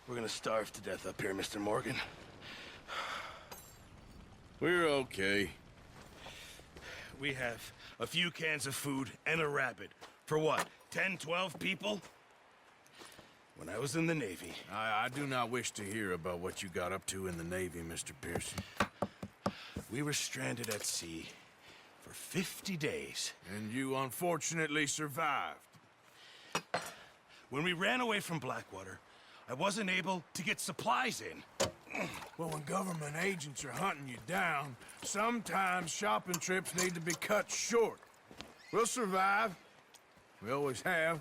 We're gonna starve to death up here, Mr. Morgan. We're okay. We have a few cans of food and a rabbit. For what, 10, 12 people? When I was in the Navy... I do not wish to hear about what you got up to in the Navy, Mr. Pearson. We were stranded at sea for 50 days. And you unfortunately survived. When we ran away from Blackwater, I wasn't able to get supplies in. Well, when government agents are hunting you down, sometimes shopping trips need to be cut short. We'll survive. We always have.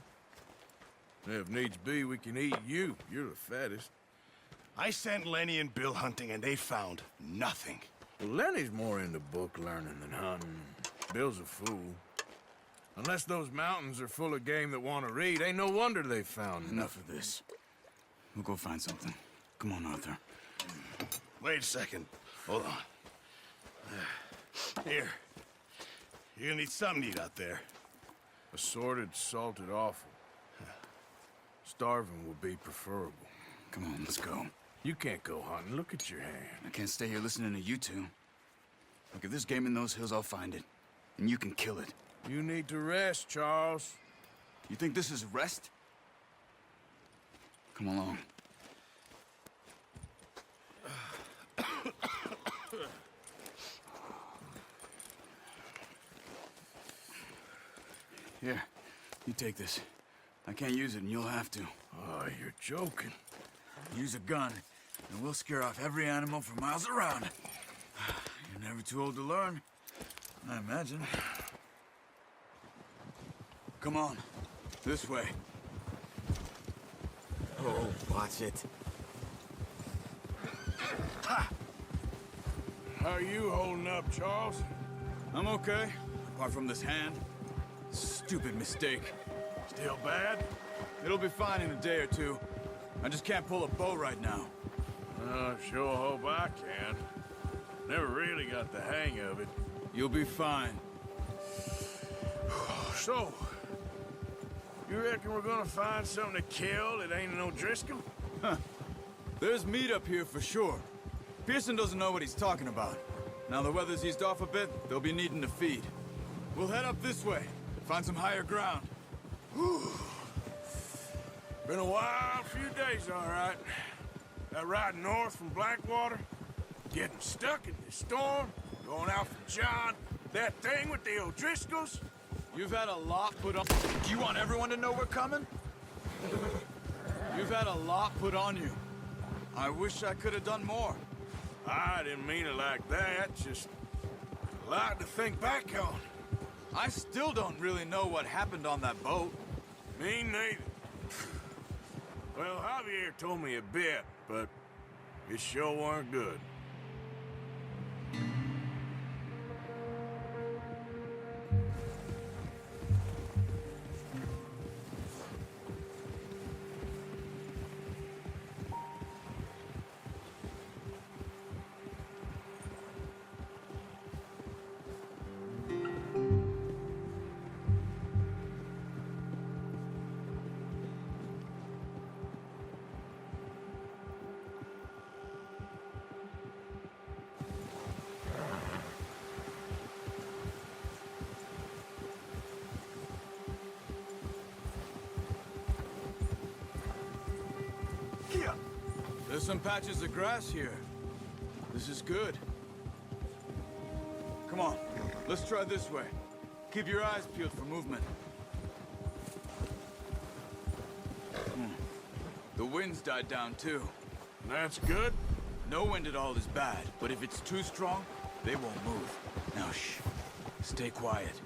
If needs be, we can eat you. You're the fattest. I sent Lenny and Bill hunting, and they found nothing. Well, Lenny's more into book learning than hunting. Bill's a fool. Unless those mountains are full of game that want to read, ain't no wonder they found Enough of this. We'll go find something. Come on, Arthur. Wait a second. Hold on. Here. You're gonna need something to eat out there. Assorted, salted offal. Starving will be preferable. Come on, let's go. You can't go hunting. Look at your hand. I can't stay here listening to you two. Look, if there's game in those hills, I'll find it. And you can kill it. You need to rest, Charles. You think this is rest? Come along. Here, you take this. I can't use it, and you'll have to. Oh, you're joking. Use a gun, and we'll scare off every animal for miles around. You're never too old to learn, I imagine. Come on, this way. Oh, watch it. Ha! How are you holding up, Charles? I'm okay, apart from this hand. Stupid mistake. Still bad? It'll be fine in a day or two. I just can't pull a bow right now. Sure hope I can. Never really got the hang of it. You'll be fine. So, you reckon we're gonna find something to kill that ain't no Driscoll? Huh. There's meat up here for sure. Pearson doesn't know what he's talking about. Now the weather's eased off a bit, they'll be needing to feed. We'll head up this way, find some higher ground. Whew. Been a wild few days, all right. That ride north from Blackwater, getting stuck in this storm, going out from John, that thing with the O'Driscolls. You've had a lot put on... Do you want everyone to know we're coming? You've had a lot put on you. I wish I could have done more. I didn't mean it like that, just a lot to think back on. I still don't really know what happened on that boat. Me neither. Well, Javier told me a bit, but it sure weren't good. There's some patches of grass here. This is good. Come on, let's try this way. Keep your eyes peeled for movement. The wind's died down too. That's good. No wind at all is bad, but if it's too strong, they won't move. Now shh, stay quiet.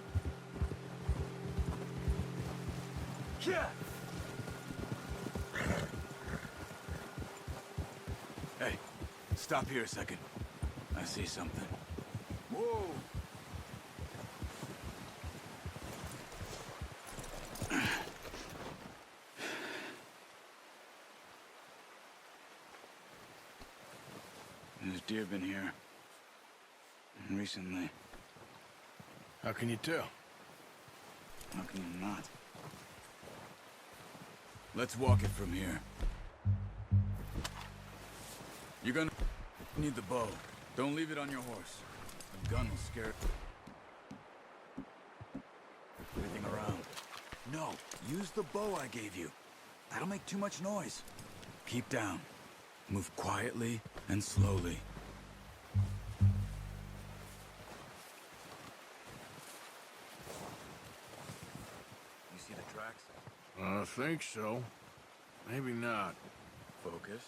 Yeah. Hey, stop here a second. I see something. Whoa! There's deer been here. Recently. How can you tell? How can you not? Let's walk it from here. You're gonna need the bow. Don't leave it on your horse. The gun will scare everything around. No, use the bow I gave you. That'll make too much noise. Keep down. Move quietly and slowly. You see the tracks? I think so. Maybe not. Focus.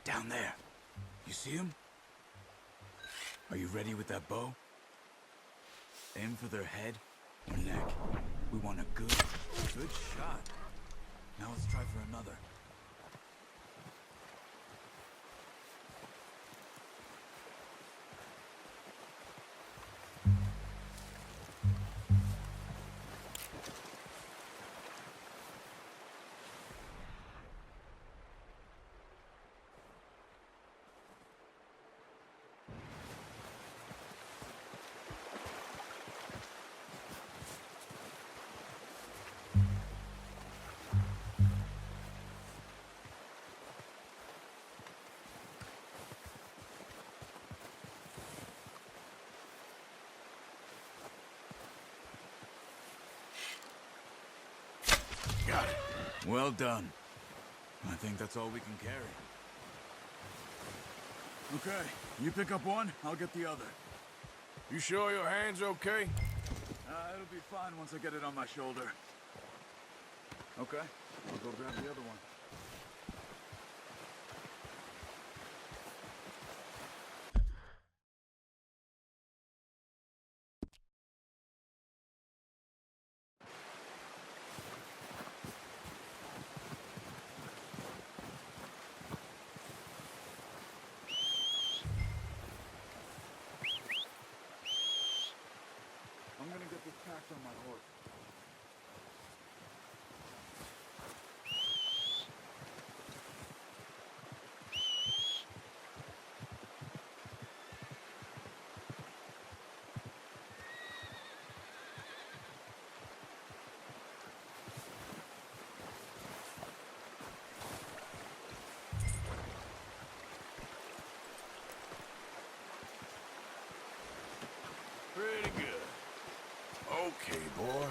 Down there. You see him? Are you ready with that bow? Aim for their head or neck. We want a good shot. Now let's try for another. Got it. Well done. I think that's all we can carry. Okay, you pick up one, I'll get the other. You sure your hand's okay? It'll be fine once I get it on my shoulder. Okay, I'll go grab the other one. I'm gonna get this packed on my horse. Pretty good. Okay, boy.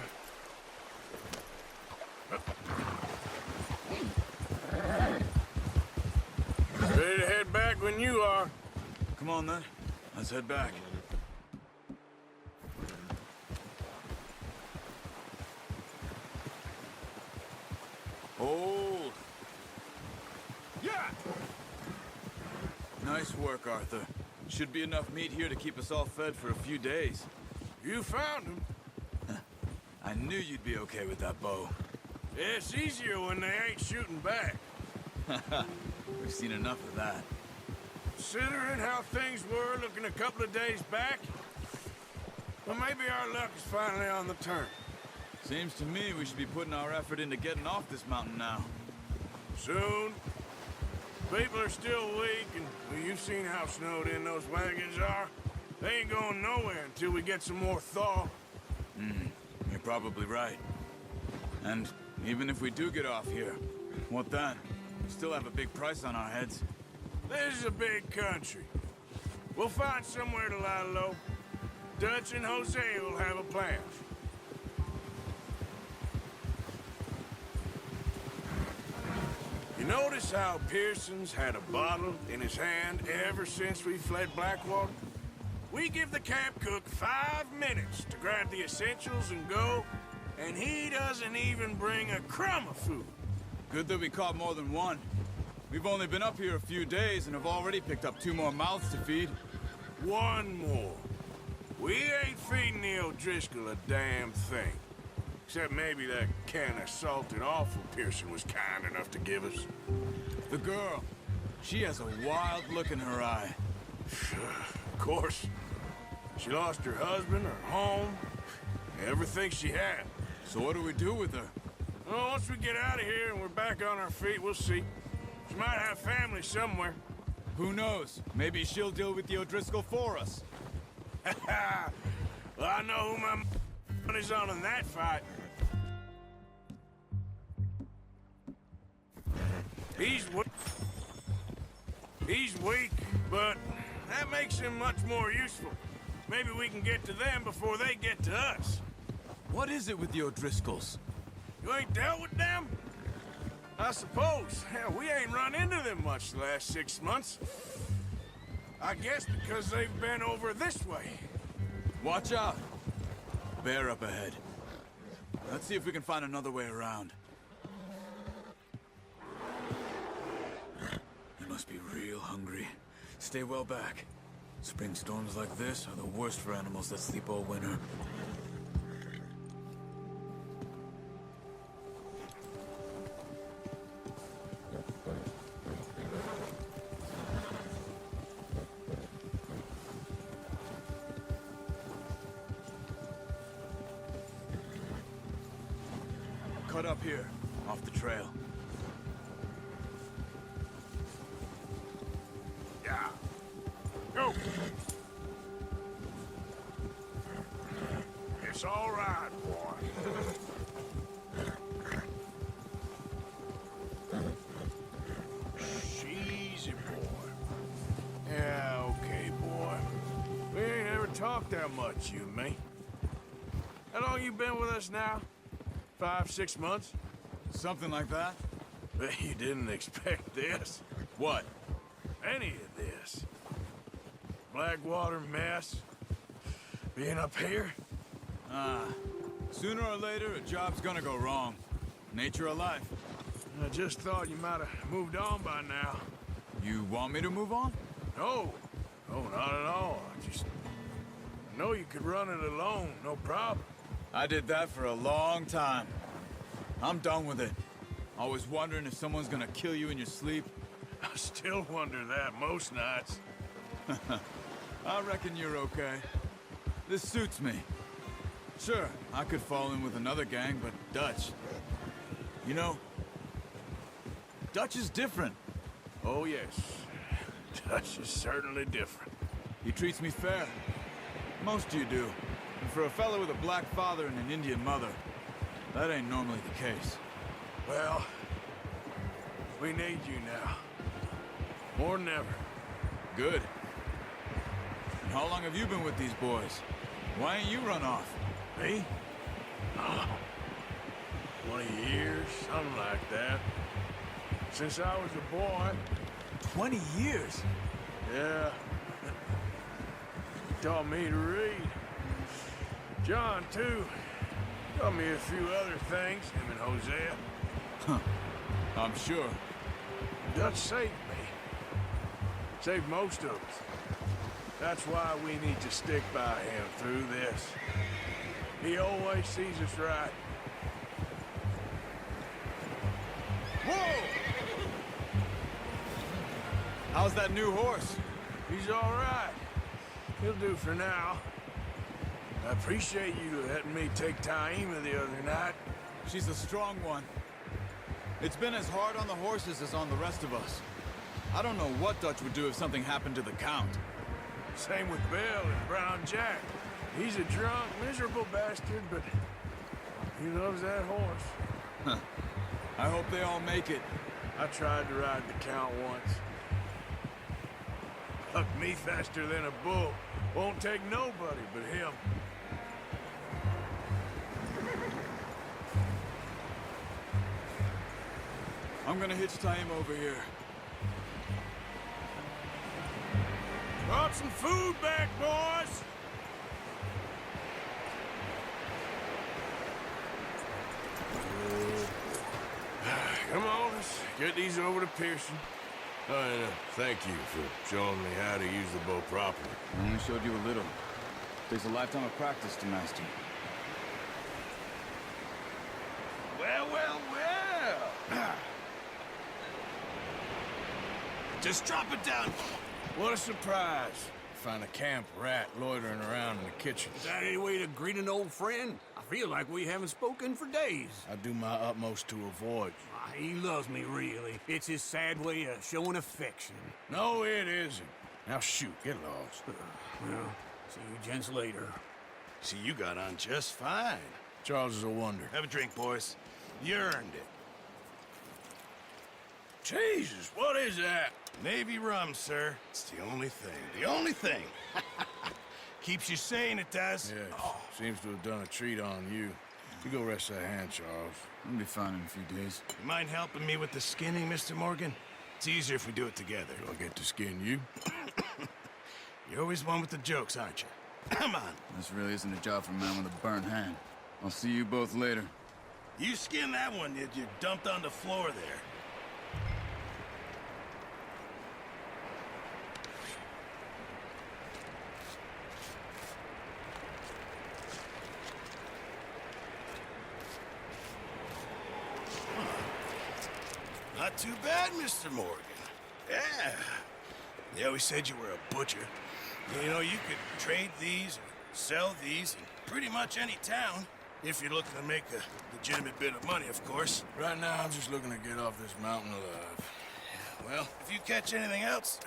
Ready to head back when you are. Come on then, let's head back. Hold! Yeah! Nice work, Arthur. Should be enough meat here to keep us all fed for a few days. You found him. I knew you'd be okay with that bow. It's easier when they ain't shooting back. We've seen enough of that. Considering how things were looking a couple of days back, well, maybe our luck is finally on the turn. Seems to me we should be putting our effort into getting off this mountain now. Soon. People are still weak, and well, you've seen how snowed in those wagons are. They ain't going nowhere until we get some more thaw. You're probably right. And even if we do get off here, what then? We still have a big price on our heads. This is a big country. We'll find somewhere to lie low. Dutch and Jose will have a plan. You notice how Pearson's had a bottle in his hand ever since we fled Blackwater? We give the camp cook 5 minutes to grab the essentials and go, and he doesn't even bring a crumb of food. Good that we caught more than one. We've only been up here a few days and have already picked up 2 more mouths to feed. one more. We ain't feeding the O'Driscoll a damn thing. Except maybe that can of salted offal Pearson was kind enough to give us. The girl. She has a wild look in her eye. Of course. She lost her husband, her home, everything she had. So what do we do with her? Well, once we get out of here and we're back on our feet, we'll see. She might have family somewhere. Who knows? Maybe she'll deal with the O'Driscoll for us. Well, I know who my money's on in that fight. He's weak, but that makes him much more useful. Maybe we can get to them before they get to us. What is it with the O'Driscolls? You ain't dealt with them? I suppose. Hell, we ain't run into them much the last 6 months. I guess because they've been over this way. Watch out! Bear up ahead. Let's see if we can find another way around. You must be real hungry. Stay well back. Spring storms like this are the worst for animals that sleep all winter. Cut up here, off the trail. Yeah. Go! It's all right, boy. Easy, boy. Yeah, okay, boy. We ain't ever talked that much, you and me. How long you been with us now? 5, 6 months? Something like that? Bet you didn't expect this. What? Any of this. Blackwater mess. Being up here? Sooner or later, a job's gonna go wrong. Nature of life. I just thought you might have moved on by now. You want me to move on? No. No, not at all. I know you could run it alone, no problem. I did that for a long time. I'm done with it. Always wondering if someone's gonna kill you in your sleep. I still wonder that most nights. I reckon you're okay. This suits me. Sure, I could fall in with another gang, but Dutch... You know, Dutch is different. Oh, yes. Dutch is certainly different. He treats me fair. Most of you do. And for a fella with a black father and an Indian mother, that ain't normally the case. Well, we need you now. More than ever. Good. And how long have you been with these boys? Why ain't you run off? Me? Oh, 20 years, something like that. Since I was a boy. 20 years? Yeah. He taught me to read. John, too. Taught me a few other things, him and Hosea. Huh. I'm sure. Dutch saved me. Saved most of us. That's why we need to stick by him through this. He always sees us right. Whoa! How's that new horse? He's all right. He'll do for now. I appreciate you letting me take Taima the other night. She's a strong one. It's been as hard on the horses as on the rest of us. I don't know what Dutch would do if something happened to the Count. Same with Bill and Brown Jack. He's a drunk, miserable bastard, but he loves that horse. Huh. I hope they all make it. I tried to ride the Count once. Hucked me faster than a bull. Won't take nobody but him. I'm gonna hitch Taima over here. Brought some food back, boys! Come on, let's get these over to Pearson. Thank you for showing me how to use the bow properly. I only showed you a little. Takes a lifetime of practice to master. Well, well, well. Just drop it down. What a surprise. Find a camp rat loitering around in the kitchen. Is that any way to greet an old friend? I feel like we haven't spoken for days. I do my utmost to avoid you. He loves me, really. It's his sad way of showing affection. No, it isn't. Now shoot, get lost. Well, see you gents later. See, you got on just fine. Charles is a wonder. Have a drink, boys. You earned it. Jesus, what is that? Navy rum, sir. It's the only thing. The only thing. Keeps you sane, it does. Yes, seems to have done a treat on you. You go rest that hand, Charles. I'll be fine in a few days. You mind helping me with the skinning, Mr. Morgan? It's easier if we do it together. Do I get to skin you? You're always one with the jokes, aren't you? Come on. This really isn't a job for a man with a burnt hand. I'll see you both later. You skin that one that you dumped on the floor there. Not too bad, Mr. Morgan. Yeah. They always said you were a butcher. You know, you could trade these or sell these in pretty much any town. If you're looking to make a legitimate bit of money, of course. Right now, I'm just looking to get off this mountain alive. Well, if you catch anything else,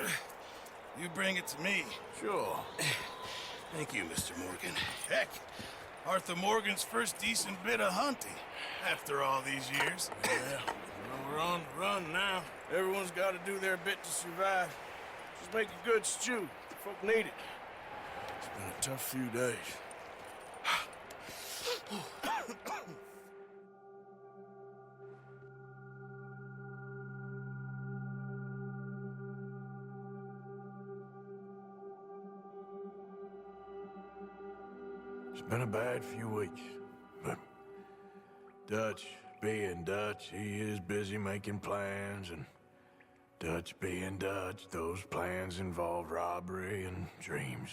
you bring it to me. Sure. Thank you, Mr. Morgan. Heck, Arthur Morgan's first decent bit of hunting after all these years. Yeah, well, we're on the run now. Everyone's got to do their bit to survive. Just make a good stew. Folk need it. It's been a tough few days. It's been a bad few weeks, but Dutch being Dutch, he is busy making plans, and Dutch being Dutch, those plans involve robbery and dreams.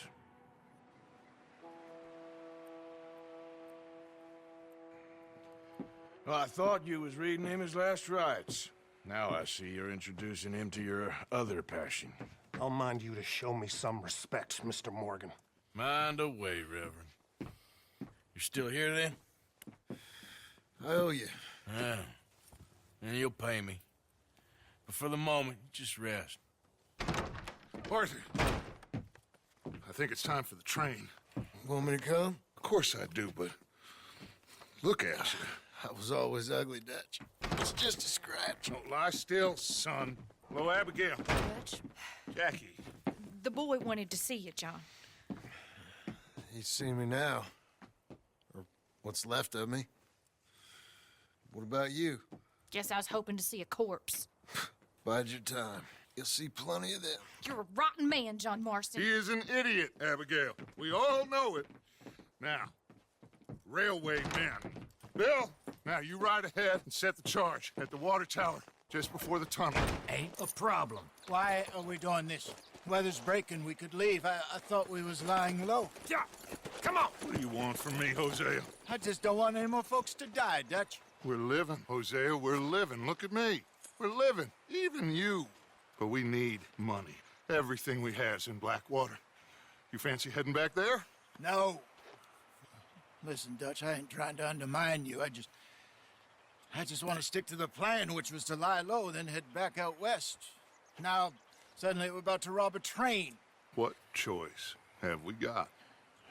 Well, I thought you was reading him his last rites. Now I see you're introducing him to your other passion. I'll mind you to show me some respect, Mr. Morgan. Mind away, Reverend. You're still here, then? I owe you. Yeah. And you'll pay me. But for the moment, just rest. Arthur, I think it's time for the train. Want me to come? Of course I do, but look at you. I was always ugly, Dutch. It's just a scratch. Don't lie still, son. Hello, Abigail. Dutch, Jackie. the boy wanted to see you, John. You see me now. Or what's left of me. What about you? Guess I was hoping to see a corpse. Bide your time. You'll see plenty of them. You're a rotten man, John Marston. He is an idiot, Abigail. We all know it. Now, railway men. Bill, now you ride ahead and set the charge at the water tower just before the tunnel. Ain't a problem. Why are we doing this? Weather's breaking. We could leave. I thought we was lying low. Yeah, come on. What do you want from me, Hosea? I just don't want any more folks to die, Dutch. We're living, Hosea. We're living. Look at me. We're living. Even you. But we need money. Everything we has in Blackwater. You fancy heading back there? No. Listen, Dutch, I ain't trying to undermine you. I just want to stick to the plan, which was to lie low, then head back out west. Now, suddenly we're about to rob a train. What choice have we got?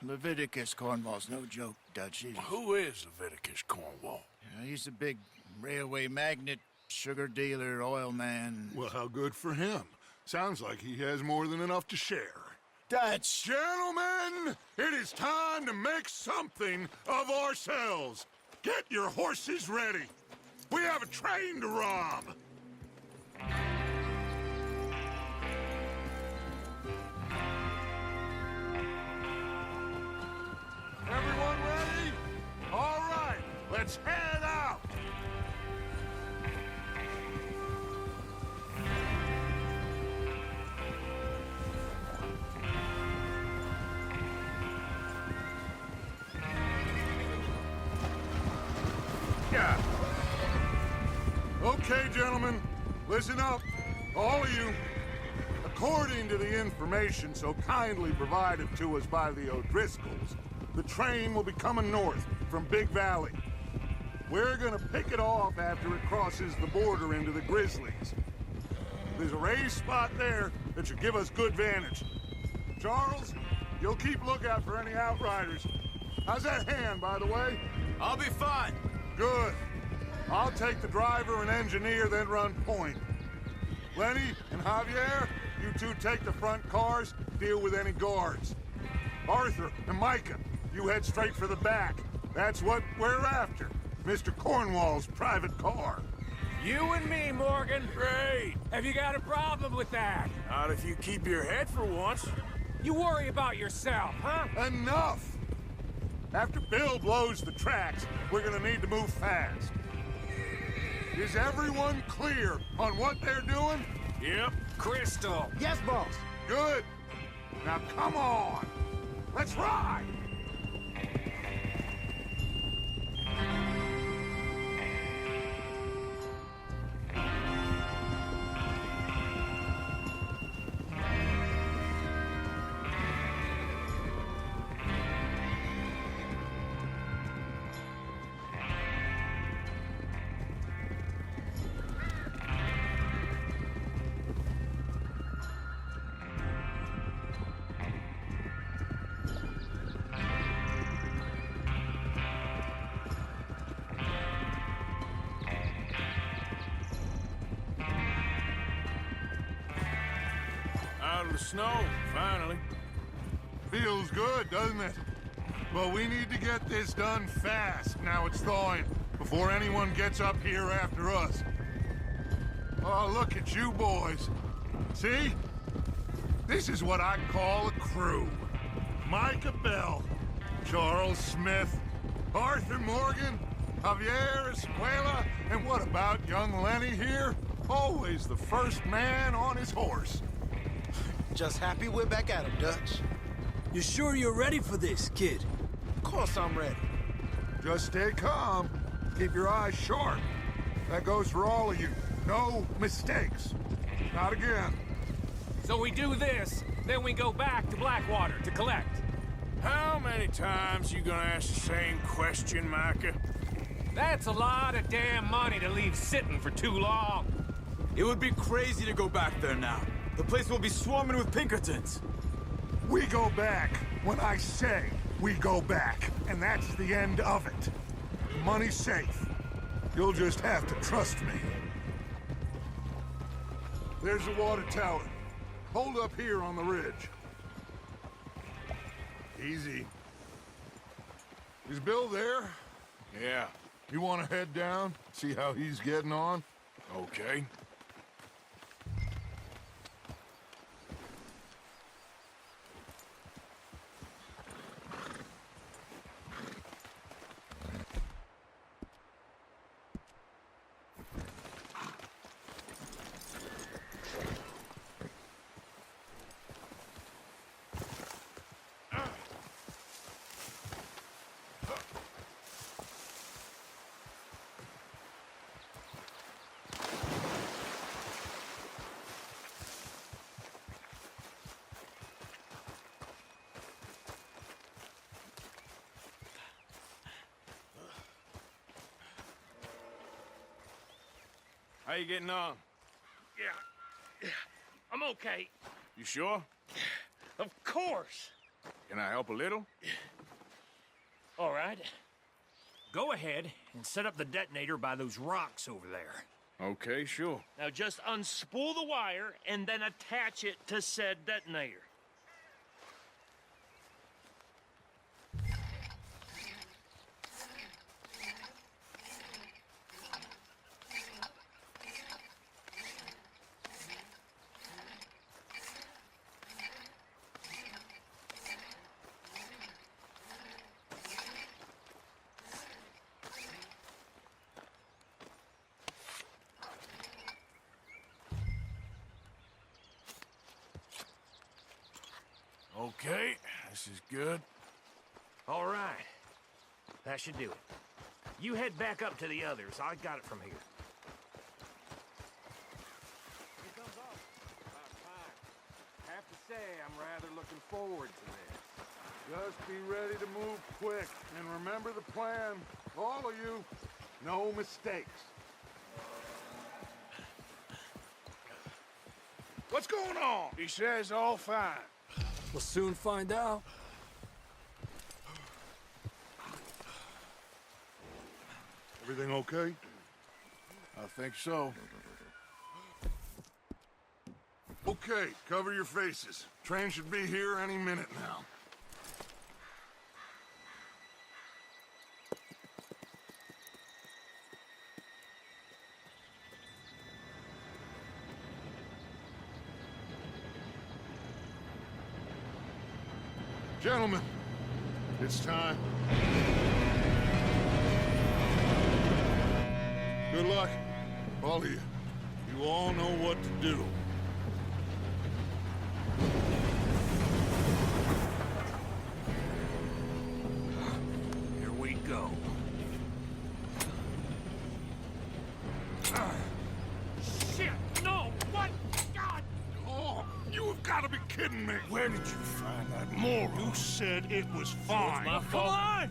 Leviticus Cornwall's no joke, Dutch. Who is Leviticus Cornwall? He's a big railway magnate, sugar dealer, oil man. Well, how good for him. Sounds like he has more than enough to share. Dutch! Gentlemen, it is time to make something of ourselves. Get your horses ready. We have a train to rob. Everyone ready? All right, let's head out. gentlemen, listen up. All of you. According to the information so kindly provided to us by the O'Driscolls, the train will be coming north from Big Valley. We're gonna pick it off after it crosses the border into the Grizzlies. There's a raised spot there that should give us good vantage. Charles, you'll keep lookout for any outriders. How's that hand, by the way? I'll be fine. Good. I'll take the driver and engineer, then run point. Lenny and Javier, you two take the front cars, deal with any guards. Arthur and Micah, you head straight for the back. That's what we're after. Mr. Cornwall's private car. You and me, Morgan. Great. Have you got a problem with that? Not if you keep your head for once. You worry about yourself, huh? Enough! After Bill blows the tracks, we're gonna need to move fast. Is everyone clear on what they're doing? Yep. Crystal. Yes, boss. Good. Now come on. Let's ride! Out of the snow, finally. Feels good, doesn't it? But we need to get this done fast, now it's thawing, before anyone gets up here after us. Oh, look at you boys. See? This is what I call a crew. Micah Bell, Charles Smith, Arthur Morgan, Javier Escuela, and what about young Lenny here? Always the first man on his horse. Just happy we're back at him, Dutch. You sure you're ready for this, kid? Of course I'm ready. Just stay calm. Keep your eyes sharp. That goes for all of you. No mistakes. Not again. So we do this, then we go back to Blackwater to collect. How many times you gonna ask the same question, Micah? That's a lot of damn money to leave sitting for too long. It would be crazy to go back there now. The place will be swarming with Pinkertons. We go back when I say we go back, and that's the end of it. Money's safe. You'll just have to trust me. There's the water tower. Hold up here on the ridge. Easy. Is Bill there? Yeah, You want to head down, see how he's getting on? okay. How you getting on? Yeah, I'm okay. You sure? Of course. Can I help a little? All right. Go ahead and set up the detonator by those rocks over there. Okay, sure. Now just unspool the wire and then attach it to said detonator. Okay, this is good. All right. That should do it. You head back up to the others. I got it from here. I'm rather looking forward to this. Just be ready to move quick, and remember the plan. All of you, no mistakes. What's going on? He says all fine. We'll soon find out. Everything okay? I think so. Okay, cover your faces. Train should be here any minute now. Gentlemen, it's time. Good luck, all of you. You all know what to do. Here we go. Shit! No! What? God! Oh, you have got to be kidding me. Where did you find that moron? You said it was fine. My fault. Come on!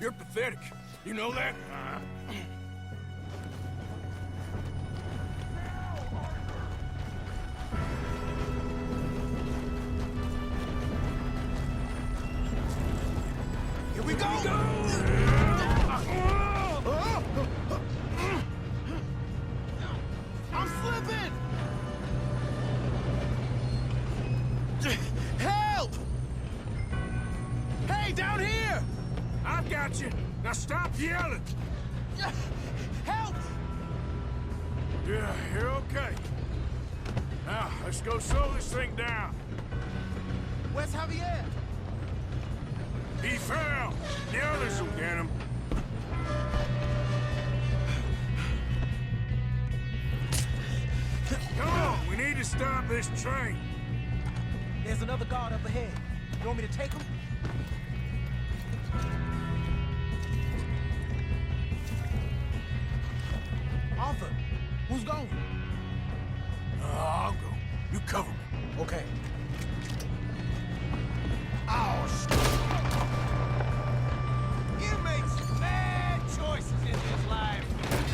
You're pathetic. You know that? Here we go! I'm slipping! Help! Hey, down here! I've got you. Now stop yelling. Help! Yeah, you're okay. Now, let's go slow this thing down. Where's Javier? He fell. The others will get him. Come on, we need to stop this train. There's another guard up ahead. You want me to take him? Arthur, who's going? I'll go. You cover me. Okay. You made some bad choices in this life.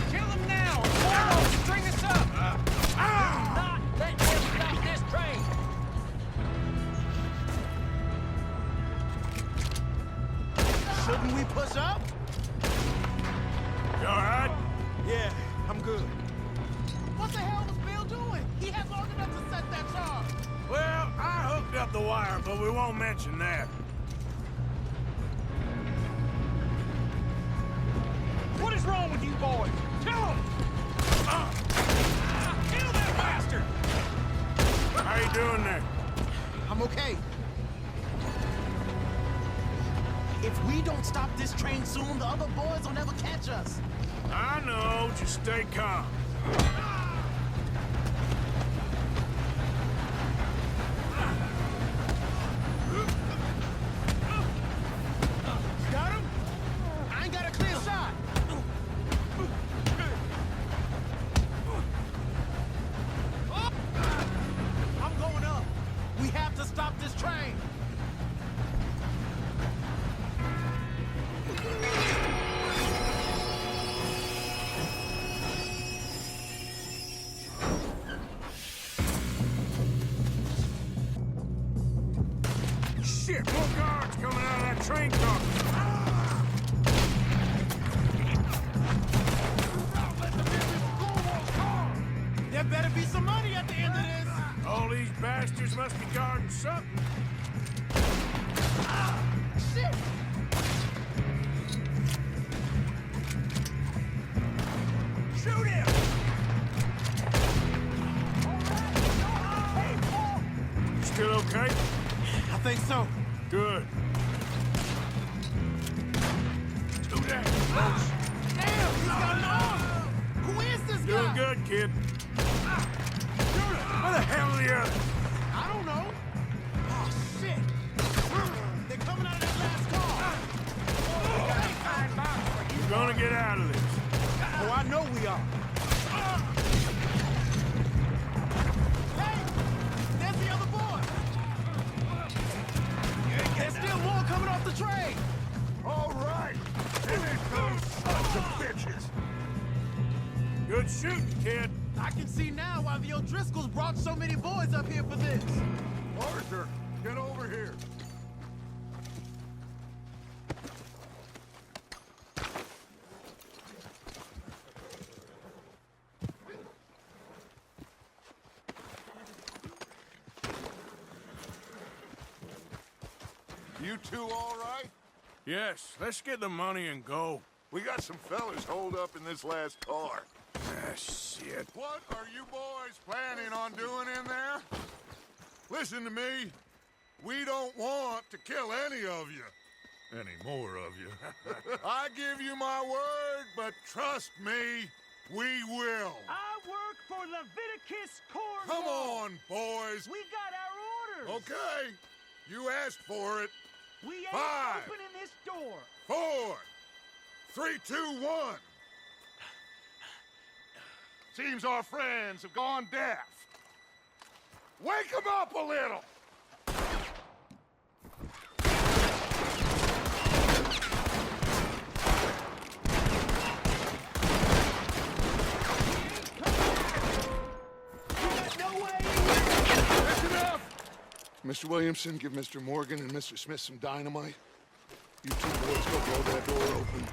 Kill him now! Or Moro, string us up! Do not let him stop this train! Shouldn't we push up? You all right? Yeah, I'm good. What the hell was Bill doing? He had long enough to set that charge. Well, I hooked up the wire, but we won't mention that. What is wrong with you boys? Kill him! Kill that bastard! How you doing there? I'm okay. If we don't stop this train soon, the other boys will never catch us. I know. Just stay calm. Got him? I ain't got a clear shot. I'm going up. We have to stop this train. Shit, more guards coming out of that train car. There better be some money at the end of this. All these bastards must be guarding something. Shit! Shoot him! You still okay? I think so. Good. Do that, folks. Damn, he's got an arm. Who is this guy? Doing good, kid. Where the hell are the others? I don't know. Oh, shit. They're coming out of that last car. We're gonna get out of this. Oh, I know we are. Hey, there's the other boy. now why the O'Driscolls brought so many boys up here for this. Arthur, get over here. You two all right? Yes, let's get the money and go. We got some fellas holed up in this last car. Ah, shit. What are you boys planning on doing in there? Listen to me. We don't want to kill any of you. Any more of you. I give you my word, but trust me, we will. I work for Leviticus Corps. Come on, boys. We got our orders. Okay. You asked for it. We ain't 5, opening this door. 4, 3, 2, 1. Seems our friends have gone deaf. Wake them up a little! That's enough! Mr. Williamson, give Mr. Morgan and Mr. Smith some dynamite. You two boys go blow that door open.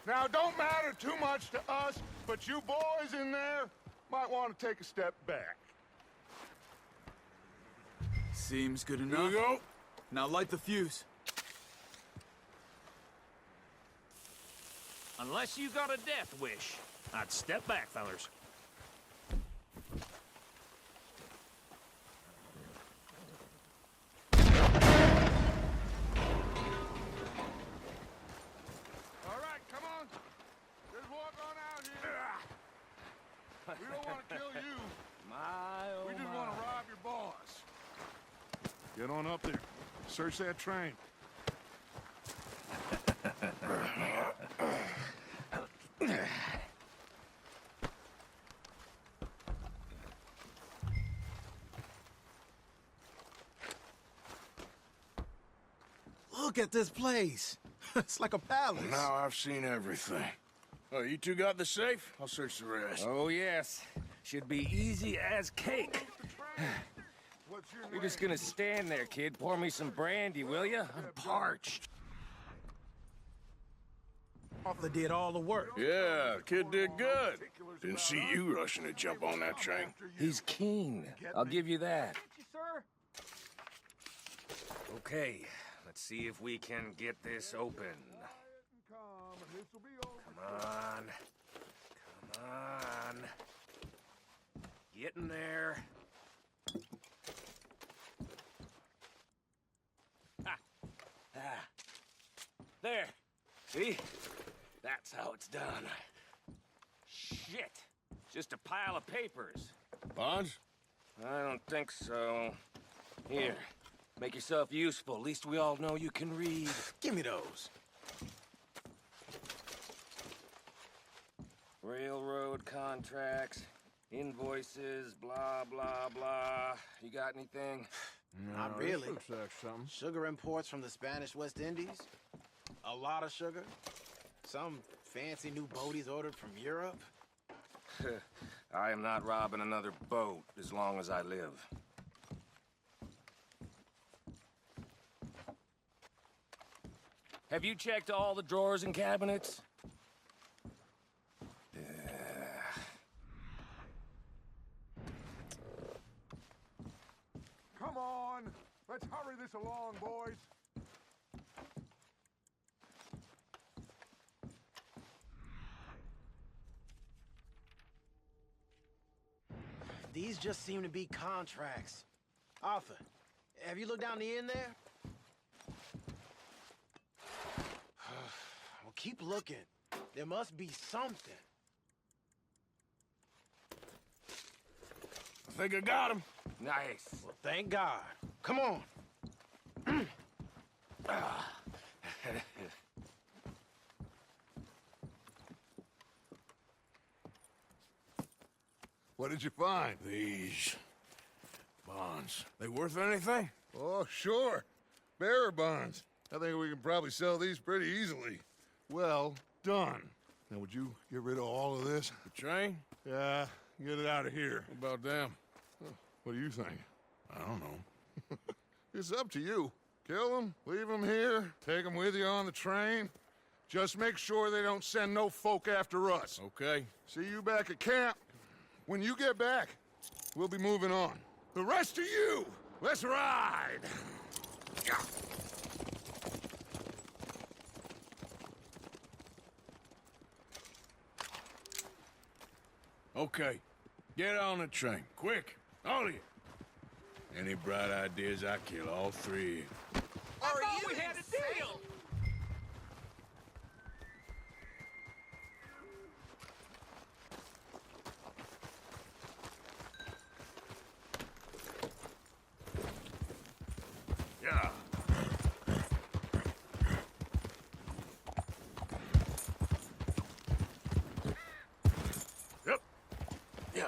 Now, don't matter too much to us, but you boys in there might want to take a step back. Seems good Here enough. we go. Now light the fuse. Unless you got a death wish, I'd step back, fellers. All right, come on. Just walk on out here. We don't want to kill you. We just want to rob your boss. Get on up there. Search that train. Look at this place. It's like a palace. Now I've seen everything. Oh, you two got the safe? I'll search the rest. Oh, yes. Should be easy as cake. What's your You're just gonna stand there, kid. Pour me some brandy, will ya? I'm parched. Arthur did all the work. Yeah, the kid did good. Didn't see you rushing to jump on that train. He's keen. I'll give you that. Sir? Okay, let's see if we can get this open. Come on. Come on. Get in there. Ah. Ah. There. See? That's how it's done. Shit. Just a pile of papers. Bonds? I don't think so. Here. Make yourself useful. At least we all know you can read. Give me those. Railroad contracts, invoices, blah, blah, blah. You got anything? Not this really. looks like something. Sugar imports from the Spanish West Indies. A lot of sugar. Some fancy new boat he's ordered from Europe. I am not robbing another boat as long as I live. Have you checked all the drawers and cabinets? Come on. Let's hurry this along, boys. These just seem to be contracts. Arthur, have you looked down the end there? Well, keep looking. There must be something. I think I got him. Nice. Well, thank God. Come on. What did you find? These bonds. They worth anything? Oh, sure. Bearer bonds. I think we can probably sell these pretty easily. Well done. Now, would you get rid of all of this? The train? Yeah, get it out of here. What about them? What do you think? I don't know. It's up to you. Kill them, leave them here, take them with you on the train. Just make sure they don't send no folk after us. Okay. See you back at camp. When you get back, we'll be moving on. The rest of you, let's ride! Yeah. Okay. Get on the train. Quick. All of you. Any bright ideas, I kill all three. We had a deal! Yeah. Yep. Yeah.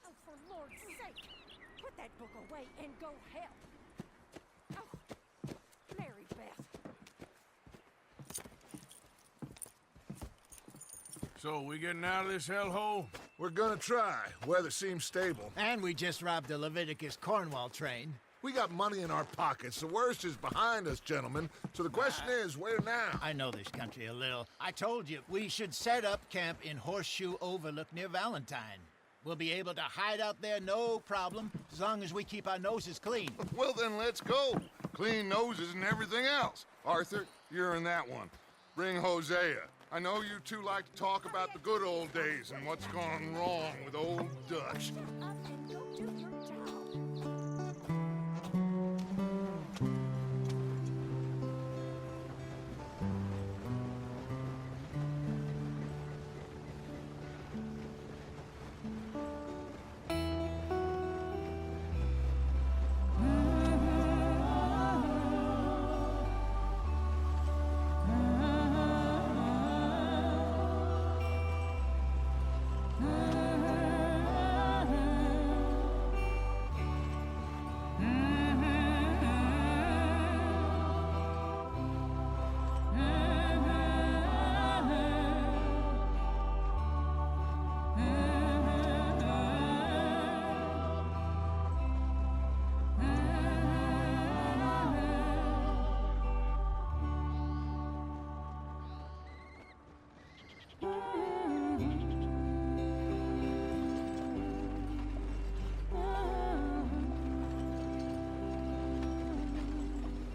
Oh, for Lord's sake! Put that book away and go help! Oh, Mary Beth. So, we getting out of this hellhole? We're gonna try. Weather seems stable. And we just robbed the Leviticus Cornwall train. We got money in our pockets. The worst is behind us, gentlemen. So the question is, where now? I know this country a little. I told you, we should set up camp in Horseshoe Overlook near Valentine. We'll be able to hide out there no problem, as long as we keep our noses clean. Well, then let's go. Clean noses and everything else. Arthur, you're in that one. Bring Hosea. I know you two like to talk about the good old days and what's gone wrong with old Dutch. Up and go do your job.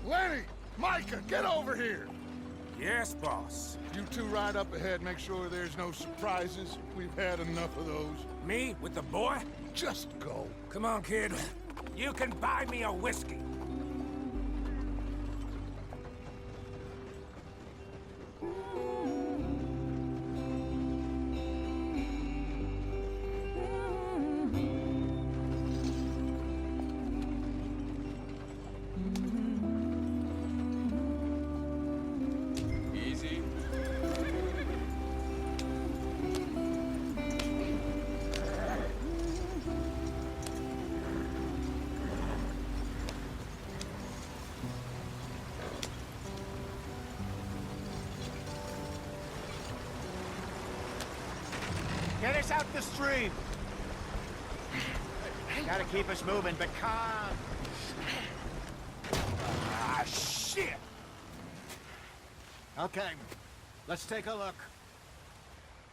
Lenny! Micah, get over here! Yes, boss. You two ride up ahead, make sure there's no surprises. We've had enough of those. Me with the boy? Just go. Come on, kid. You can buy me a whiskey. Easy. Get us out the stream! Gotta keep us moving, but calm. Ah, shit! Okay, let's take a look.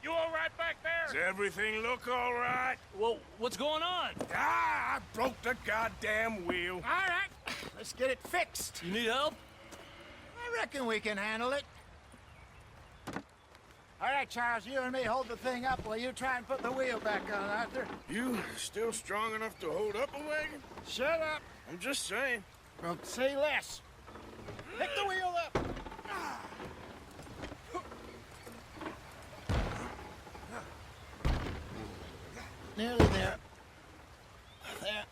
You all right back Does there? everything look all right? Well, what's going on? Ah, I broke the goddamn wheel. All right, let's get it fixed. You need help? I reckon we can handle it. All right, Charles, you and me hold the thing up while you try and put the wheel back on, Arthur. You still strong enough to hold up a wagon? Shut up. I'm just saying. Well, say less. Pick the wheel up. Nearly there. There.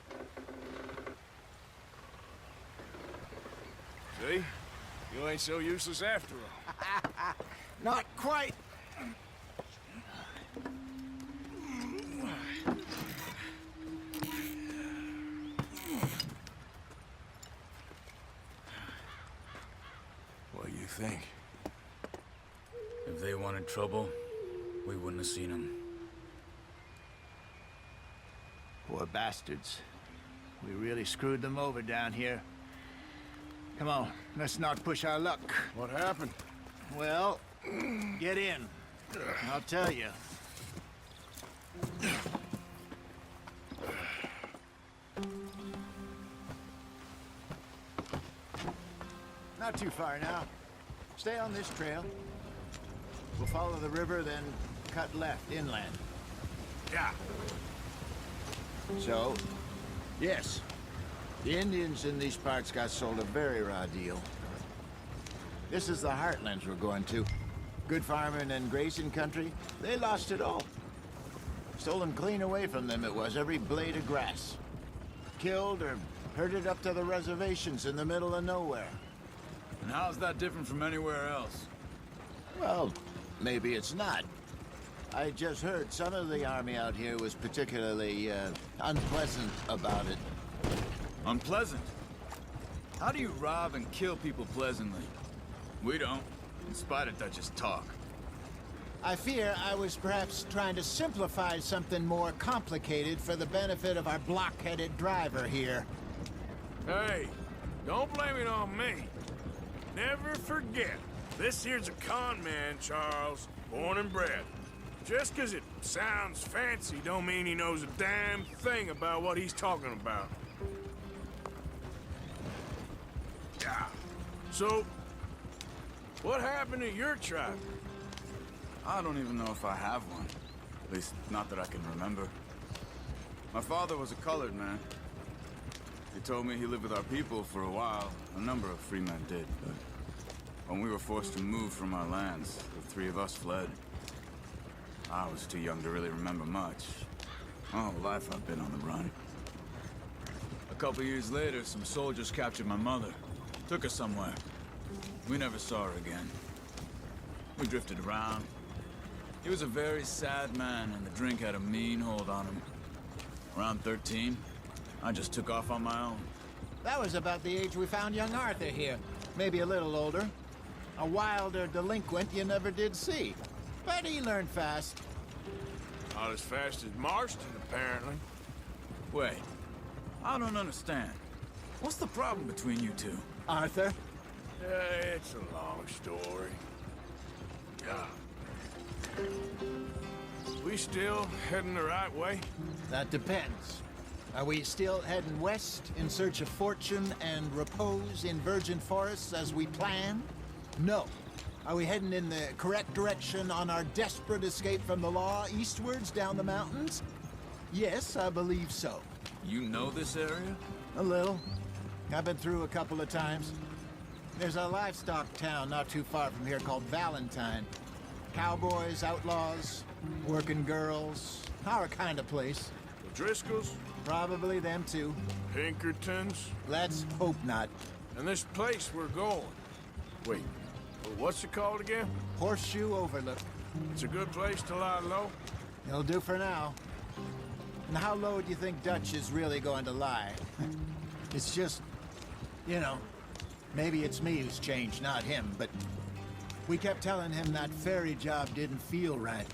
See? You ain't so useless after all. Not quite. What do you think? If they wanted trouble, we wouldn't have seen them. Poor bastards. We really screwed them over down here. Come on, let's not push our luck. What happened? Well, get in. I'll tell you. Not too far now. Stay on this trail. We'll follow the river, then cut left inland. Yeah. So, yes, the Indians in these parts got sold a very raw deal. This is the heartlands we're going to. Good farming and grazing country, they lost it all. Stolen clean away from them it was, every blade of grass. Killed or herded up to the reservations in the middle of nowhere. And how's that different from anywhere else? Well, maybe it's not. I just heard some of the army out here was particularly, unpleasant about it. Unpleasant? How do you rob and kill people pleasantly? We don't, in spite of Dutch's talk. I fear I was perhaps trying to simplify something more complicated for the benefit of our blockheaded driver here. Hey, don't blame it on me. Never forget, this here's a con man, Charles, born and bred. Just 'cause it sounds fancy don't mean he knows a damn thing about what he's talking about. Yeah. So, what happened to your tribe? I don't even know if I have one. At least, not that I can remember. My father was a colored man. He told me he lived with our people for a while. A number of free men did, but when we were forced to move from our lands, the three of us fled. I was too young to really remember much. My whole life I've been on the run. A couple years later, some soldiers captured my mother. Took her somewhere. We never saw her again. We drifted around. He was a very sad man, and the drink had a mean hold on him. Around 13, I just took off on my own. That was about the age we found young Arthur here. Maybe a little older. A wilder delinquent you never did see. But he learned fast. Not as fast as Marston, apparently. Wait, I don't understand. What's the problem between you two? Arthur? It's a long story. Yeah. We still heading the right way? That depends. Are we still heading west in search of fortune and repose in virgin forests as we planned? No. Are we heading in the correct direction on our desperate escape from the law eastwards down the mountains? Yes, I believe so. You know this area? A little. I've been through a couple of times. There's a livestock town not too far from here called Valentine. Cowboys, outlaws, working girls, our kind of place. The Driscolls? Probably them too. Pinkertons? Let's hope not. And this place we're going. Wait, what's it called again? Horseshoe Overlook. It's a good place to lie low? It'll do for now. And how low do you think Dutch is really going to lie? It's just, you know, maybe it's me who's changed, not him, but we kept telling him that ferry job didn't feel right.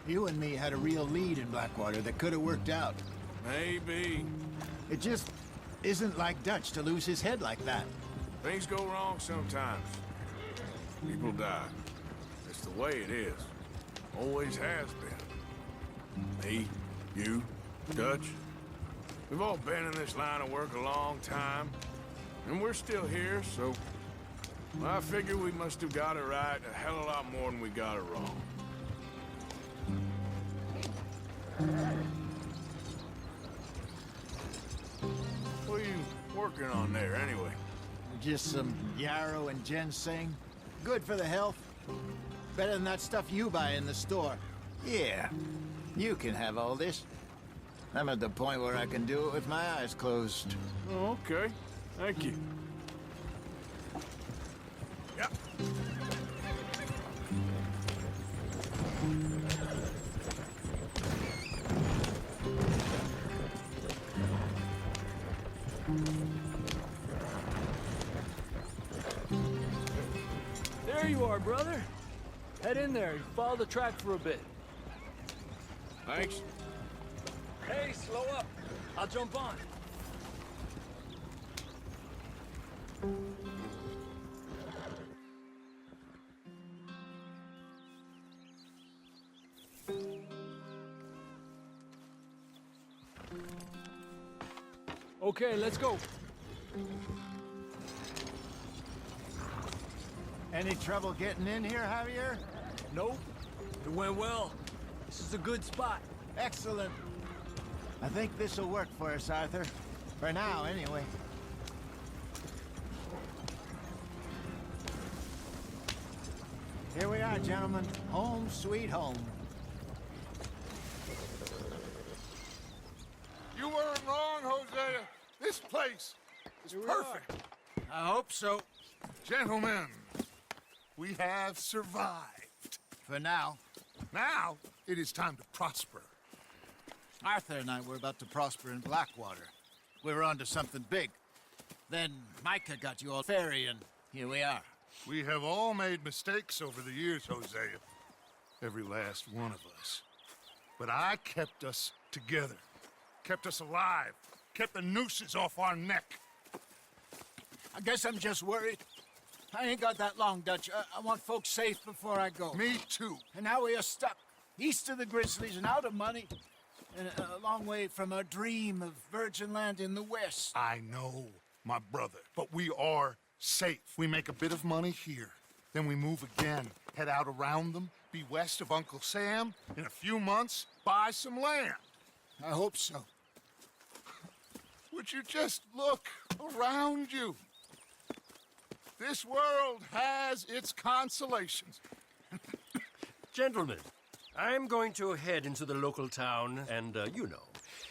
You and me had a real lead in Blackwater that could have worked out. Maybe. It just isn't like Dutch to lose his head like that. Things go wrong sometimes. People die. It's the way it is. Always has been. Me, you, Dutch. We've all been in this line of work a long time. And we're still here, so... I figure we must have got it right a hell of a lot more than we got it wrong. What are you working on there, anyway? Just some yarrow and ginseng. Good for the health. Better than that stuff you buy in the store. Yeah, you can have all this. I'm at the point where I can do it with my eyes closed. Oh, okay. Thank you. Yep. There you are, brother. Head in there and follow the track for a bit. Thanks. Hey, slow up. I'll jump on. Okay, let's go. Any trouble getting in here, Javier? Nope. It went well. This is a good spot. Excellent. I think this'll work for us, Arthur. For now, anyway. Here we are, gentlemen. Home sweet home. You weren't wrong, Hosea. This place is perfect. I hope so. Gentlemen, we have survived. For now. Now, it is time to prosper. Arthur and I were about to prosper in Blackwater. We were onto something big. Then Micah got you all ferry, and here we are. We have all made mistakes over the years, Hosea. Every last one of us. But I kept us together. Kept us alive. Kept the nooses off our neck. I guess I'm just worried. I ain't got that long, Dutch. I want folks safe before I go. Me too. And now we are stuck. East of the Grizzlies and out of money. And a long way from our dream of virgin land in the west. I know, my brother. But we are safe. We make a bit of money here. Then we move again. Head out around them. Be west of Uncle Sam. In a few months, buy some land. I hope so. Would you just look around you? This world has its consolations. Gentlemen, I'm going to head into the local town and,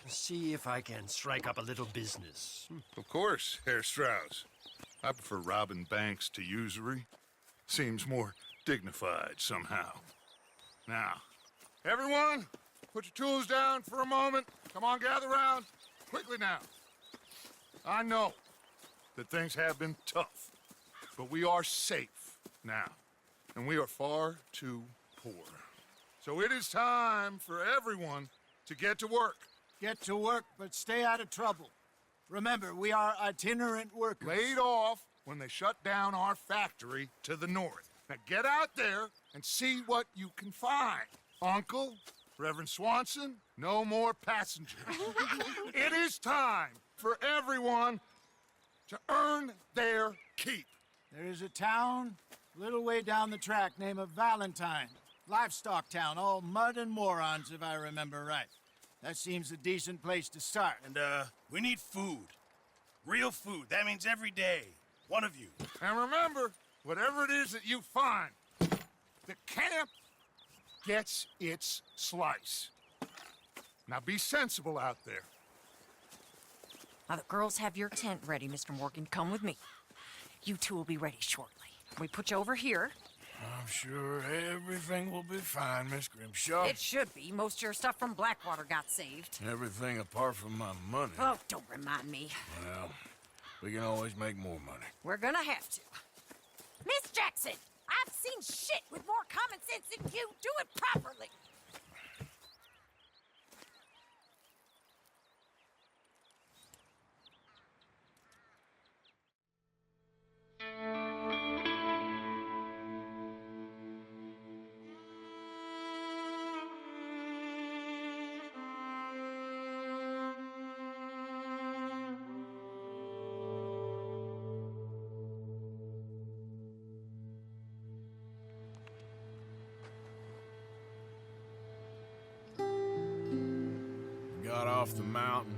see if I can strike up a little business. Of course, Herr Strauss. I prefer robbing banks to usury. Seems more dignified somehow. Now, everyone, put your tools down for a moment. Come on, gather round. Quickly now. I know that things have been tough, but we are safe now, and we are far too poor. So it is time for everyone to get to work. Get to work, but stay out of trouble. Remember, we are itinerant workers. Laid off when they shut down our factory to the north. Now get out there and see what you can find. Uncle, Reverend Swanson, no more passengers. It is time for everyone to earn their keep. There is a town a little way down the track named Valentine. Livestock town, all mud and morons, if I remember right. That seems a decent place to start. And, we need food. Real food. That means every day. One of you. And remember, whatever it is that you find, the camp gets its slice. Now be sensible out there. Now, the girls have your tent ready, Mr. Morgan. Come with me. You two will be ready shortly. We put you over here. I'm sure everything will be fine, Miss Grimshaw. It should be. Most of your stuff from Blackwater got saved. Everything apart from my money. Oh, don't remind me. Well, we can always make more money. We're gonna have to. Miss Jackson, I've seen shit with more common sense than you. Do it properly. off the mountain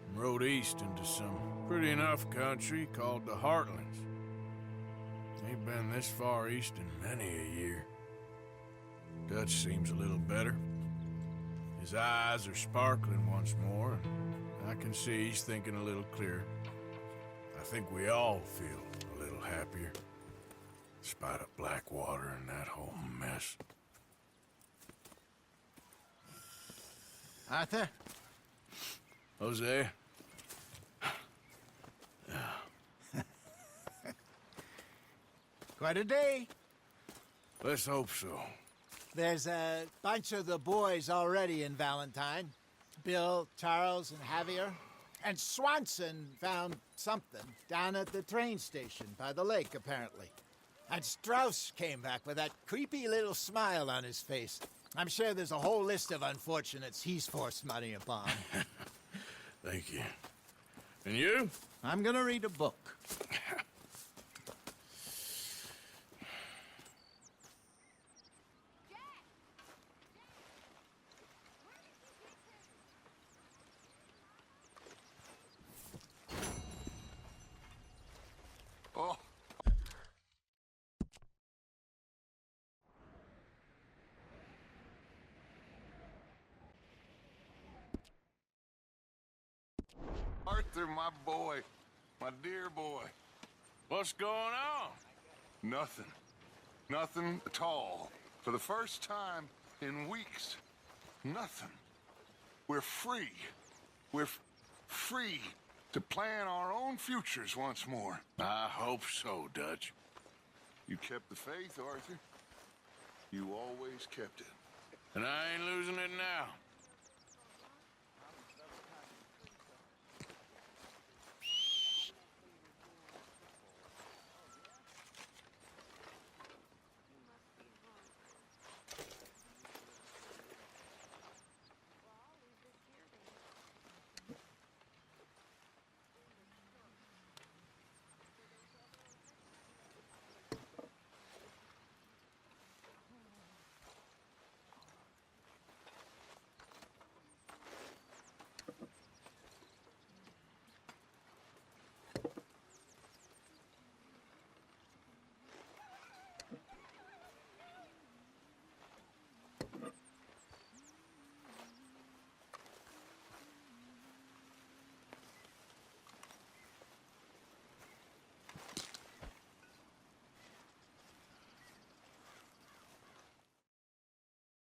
and rode east into some pretty enough country called the Heartlands. Ain't been this far east in many a year. Dutch seems a little better. His eyes are sparkling once more, and I can see he's thinking a little clearer. I think we all feel a little happier, in spite of Blackwater and that whole mess. Arthur? Jose? Quite a day. Let's hope so. There's a bunch of the boys already in Valentine. Bill, Charles, and Javier. And Swanson found something down at the train station by the lake, apparently. And Strauss came back with that creepy little smile on his face. I'm sure there's a whole list of unfortunates he's forced money upon. Thank you. And you? I'm gonna read a book. Oh. Arthur, my boy. My dear boy. What's going on? Nothing. Nothing at all. For the first time in weeks. Nothing. We're free. We're free to plan our own futures once more. I hope so, Dutch. You kept the faith, Arthur. You always kept it. And I ain't losing it now.